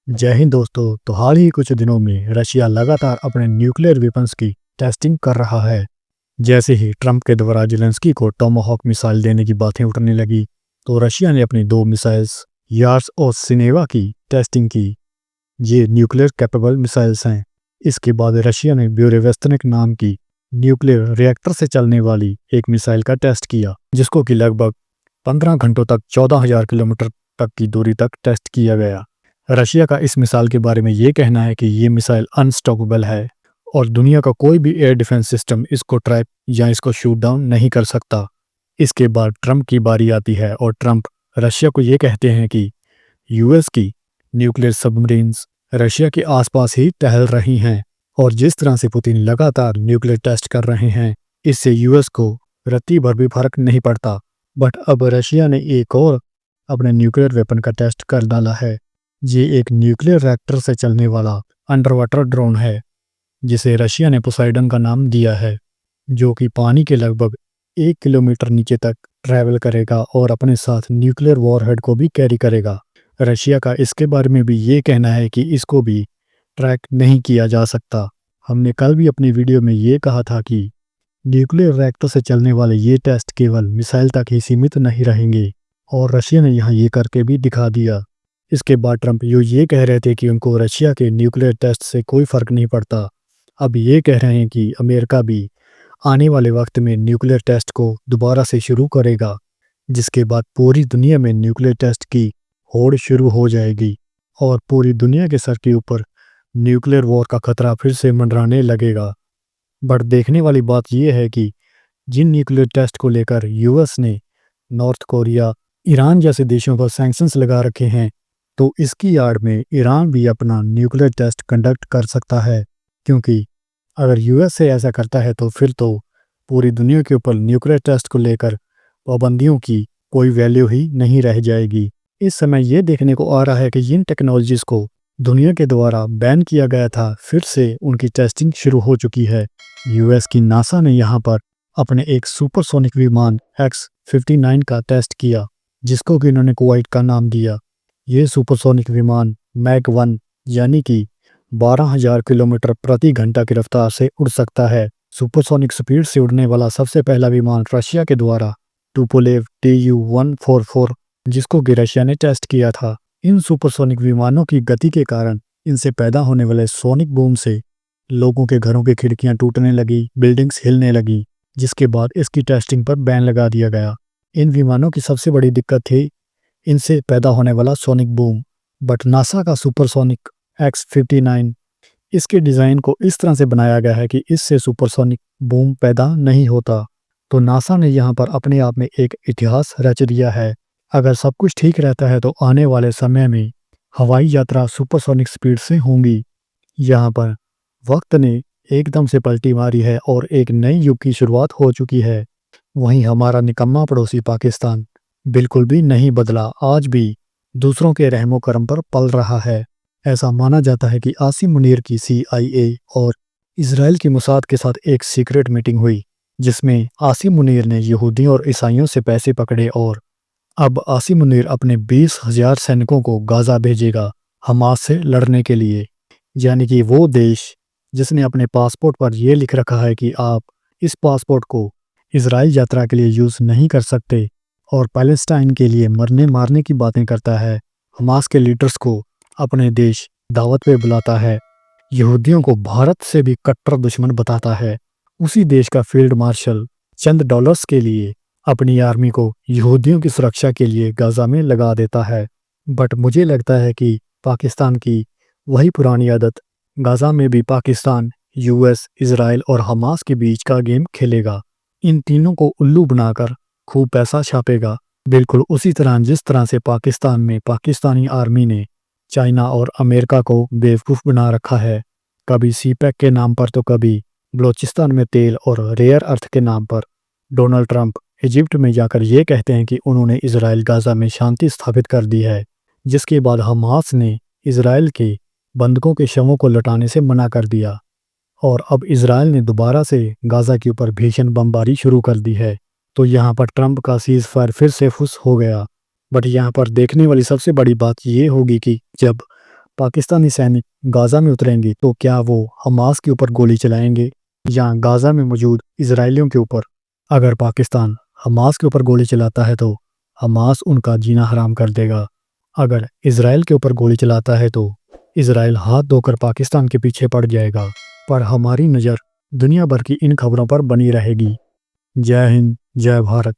जय हिंद दोस्तों। तो हाल ही कुछ दिनों में रशिया लगातार अपने न्यूक्लियर वेपन्स की टेस्टिंग कर रहा है। जैसे ही ट्रंप के द्वारा जेलेंस्की को टोमाहॉक मिसाइल देने की बातें उठने लगी, तो रशिया ने अपनी दो मिसाइल्स यार्स और सिनेवा की टेस्टिंग की। ये न्यूक्लियर कैपेबल मिसाइल्स हैं। इसके बाद रशिया ने ब्यूरेवेस्तनिक नाम की न्यूक्लियर रिएक्टर से चलने वाली एक मिसाइल का टेस्ट किया, जिसको कि लगभग 15 घंटों तक 14,000 किलोमीटर तक की दूरी तक टेस्ट किया गया। रशिया का इस मिसाइल के बारे में ये कहना है कि ये मिसाइल अनस्टॉपेबल है और दुनिया का कोई भी एयर डिफेंस सिस्टम इसको ट्रैक या इसको शूट डाउन नहीं कर सकता। इसके बाद ट्रंप की बारी आती है और ट्रंप रशिया को ये कहते हैं कि यूएस की न्यूक्लियर सबमरीन्स रशिया के आसपास ही टहल रही हैं और जिस तरह से पुतिन लगातार न्यूक्लियर टेस्ट कर रहे हैं, इससे यूएस को रत्ती भर भी फर्क नहीं पड़ता। बट अब रशिया ने एक और अपने न्यूक्लियर वेपन का टेस्ट कर डाला है। ये एक न्यूक्लियर रिएक्टर से चलने वाला अंडर वाटर ड्रोन है, जिसे रशिया ने पोसाइडन का नाम दिया है, जो कि पानी के लगभग 1 किलोमीटर नीचे तक ट्रैवल करेगा और अपने साथ न्यूक्लियर वॉरहेड को भी कैरी करेगा। रशिया का इसके बारे में भी ये कहना है कि इसको भी ट्रैक नहीं किया जा सकता। हमने कल भी अपनी वीडियो में ये कहा था कि न्यूक्लियर रिएक्टर से चलने वाले ये टेस्ट केवल मिसाइल तक ही सीमित नहीं रहेंगे, और रशिया ने यहाँ ये करके भी दिखा दिया। इसके बाद ट्रंप ये कह रहे थे कि उनको रशिया के न्यूक्लियर टेस्ट से कोई फर्क नहीं पड़ता। अब ये कह रहे हैं कि अमेरिका भी आने वाले वक्त में न्यूक्लियर टेस्ट को दोबारा से शुरू करेगा, जिसके बाद पूरी दुनिया में न्यूक्लियर टेस्ट की होड़ शुरू हो जाएगी और पूरी दुनिया के सर के ऊपर न्यूक्लियर वॉर का खतरा फिर से मंडराने लगेगा। बट देखने वाली बात यह है कि जिन न्यूक्लियर टेस्ट को लेकर यूएस ने नॉर्थ कोरिया, ईरान जैसे देशों पर सैंक्शंस लगा रखे हैं, तो इसकी आड़ में ईरान भी अपना न्यूक्लियर टेस्ट कंडक्ट कर सकता है, क्योंकि अगर यूएस से ऐसा करता है तो फिर तो पूरी दुनिया के ऊपर न्यूक्लियर टेस्ट को लेकर पाबंदियों की कोई वैल्यू ही नहीं रह जाएगी। इस समय ये देखने को आ रहा है कि जिन टेक्नोलॉजीज़ को दुनिया के द्वारा बैन किया गया था, फिर से उनकी टेस्टिंग शुरू हो चुकी है। यूएस की नासा ने यहाँ पर अपने एक सुपरसोनिक विमान X-59 का टेस्ट किया, जिसको कि इन्होंने कुवैत का नाम दिया। ये सुपरसोनिक विमान मैक 1 यानी कि 12,000 किलोमीटर प्रति घंटा की रफ्तार से उड़ सकता है। सुपरसोनिक स्पीड से उड़ने वाला सबसे पहला विमान रशिया के द्वारा टुपोलेव Tu-144, जिसको कि रशिया ने टेस्ट किया था। इन सुपरसोनिक विमानों की गति के कारण इनसे पैदा होने वाले सोनिक बूम से लोगों के घरों की खिड़कियां टूटने लगी, बिल्डिंग्स हिलने लगी, जिसके बाद इसकी टेस्टिंग पर बैन लगा दिया गया। इन विमानों की सबसे बड़ी दिक्कत थी इनसे पैदा होने वाला सोनिक बूम। बट नासा का सुपरसोनिक X-59, इसके डिज़ाइन को इस तरह से बनाया गया है कि इससे सुपरसोनिक बूम पैदा नहीं होता। तो नासा ने यहाँ पर अपने आप में एक इतिहास रच दिया है। अगर सब कुछ ठीक रहता है तो आने वाले समय में हवाई यात्रा सुपरसोनिक स्पीड से होंगी। यहाँ पर वक्त ने एकदम से पलटी मारी है और एक नई युग की शुरुआत हो चुकी है। वहीं हमारा निकम्मा पड़ोसी पाकिस्तान बिल्कुल भी नहीं बदला, आज भी दूसरों के रहमो करम पर पल रहा है। ऐसा माना जाता है कि आसिम मुनीर की CIA और इजराइल की मोसाद के साथ एक सीक्रेट मीटिंग हुई, जिसमें आसिम मुनीर ने यहूदियों और ईसाइयों से पैसे पकड़े और अब आसिम मुनीर अपने 20,000 सैनिकों को गाजा भेजेगा हमास से लड़ने के लिए। यानी कि वो देश जिसने अपने पासपोर्ट पर यह लिख रखा है कि आप इस पासपोर्ट को इजराइल यात्रा के लिए यूज़ नहीं कर सकते और पैलेस्टाइन के लिए मरने मारने की बातें करता है, हमास के लीडर्स को अपने देश दावत पे बुलाता है, यहूदियों को भारत से भी कट्टर दुश्मन बताता है, उसी देश का फील्ड मार्शल चंद डॉलर्स के लिए अपनी आर्मी को यहूदियों की सुरक्षा के लिए गाजा में लगा देता है। बट मुझे लगता है कि पाकिस्तान की वही पुरानी आदत, गाजा में भी पाकिस्तान, यूएस, इजराइल और हमास के बीच का गेम खेलेगा। इन तीनों को उल्लू बनाकर खूब पैसा छापेगा, बिल्कुल उसी तरह जिस तरह से पाकिस्तान में पाकिस्तानी आर्मी ने चाइना और अमेरिका को बेवकूफ़ बना रखा है, कभी सीपैक के नाम पर तो कभी बलोचिस्तान में तेल और रेयर अर्थ के नाम पर। डोनाल्ड ट्रंप इजिप्ट में जाकर ये कहते हैं कि उन्होंने इजराइल गाजा में शांति स्थापित कर दी है, जिसके बाद हमास ने इजराइल के बंधकों के शवों को लौटाने से मना कर दिया और अब इजराइल ने दोबारा से गाजा के ऊपर भीषण बमबारी शुरू कर दी है। तो यहाँ पर ट्रंप का सीज़ फायर फिर से फुस हो गया। बट यहाँ पर देखने वाली सबसे बड़ी बात ये होगी कि जब पाकिस्तानी सैनिक गाज़ा में उतरेंगे तो क्या वो हमास के ऊपर गोली चलाएंगे या गाज़ा में मौजूद इजरायलियों के ऊपर? अगर पाकिस्तान हमास के ऊपर गोली चलाता है तो हमास उनका जीना हराम कर देगा। अगर इसराइल के ऊपर गोली चलाता है तो इसराइल हाथ धोकर पाकिस्तान के पीछे पड़ जाएगा। पर हमारी नज़र दुनिया भर की इन खबरों पर बनी रहेगी। जय हिंद, जय भारत।